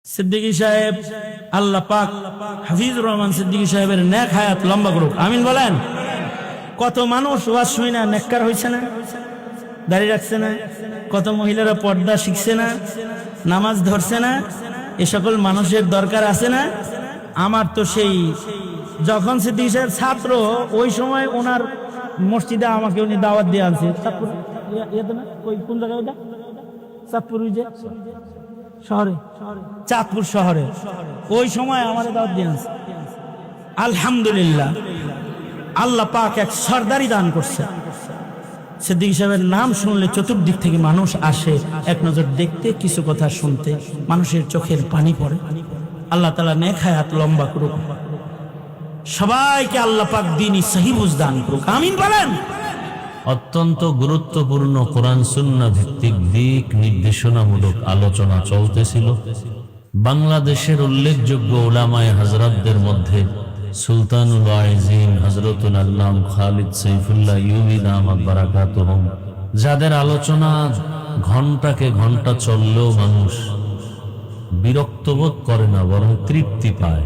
সিদ্দিকী সাহেব, আল্লাহ পাক হাফিজুর রহমান সিদ্দিকী সাহেবের নেক হায়াত লম্বা করুক, আমিন বলেন। কত মানুষ ওয়াজ শুনে না নেককার হয়েছে না, দাঁড়িয়ে রাখছে না, কত মহিলারা পর্দা শিখছে না, নামাজ ধরছে না, এ সকল মানুষের দরকার আছে না। আমার তো সেই যখন সিদ্দিকী সাহেব ছাত্র, ওই সময় ওনার মসজিদে আমাকে উনি দাওয়াত দিয়ে আনছে। চাঁদপুর কোন জায়গায় ওটা? চাঁদপুর শহরে, চাঁদপুর শহরে ওই সময় আমার দাওয়াত দিয়ে আনছে। আলহামদুলিল্লাহ, আল্লাহ পাক এক সরদারি দান করছে। সিদ্দিকী সাহেবের নাম শুনলে চতুর্দিক থেকে মানুষ আসে এক নজর দেখতে, কিছু কথা শুনতে, মানুষের চোখের পানি পড়ে। আল্লাহ তাআলা নেক হায়াত লম্বা করুক, সবাইকে আল্লাহ পাক দ্বীনি সহিহ বুঝ দান করুক, আমিন বলেন। অত্যন্ত গুরুত্বপূর্ণ কোরআন সুন্নাহ ভিত্তিক দিক নির্দেশনামূলক আলোচনা চলতেছিল। বাংলাদেশের উল্লেখযোগ্য উলামায়ে হযরতদের মধ্যে সুলতানুল ওয়াইজিন হযরতুল আল্লামা খালিদ সাইফুল্লাহ ইউবী দামাত বারাকাতুহুম, যাদের আলোচনা ঘন্টাকে ঘন্টা চললেও মানুষ বিরক্ত বোধ করে না, বরং তৃপ্তি পায়।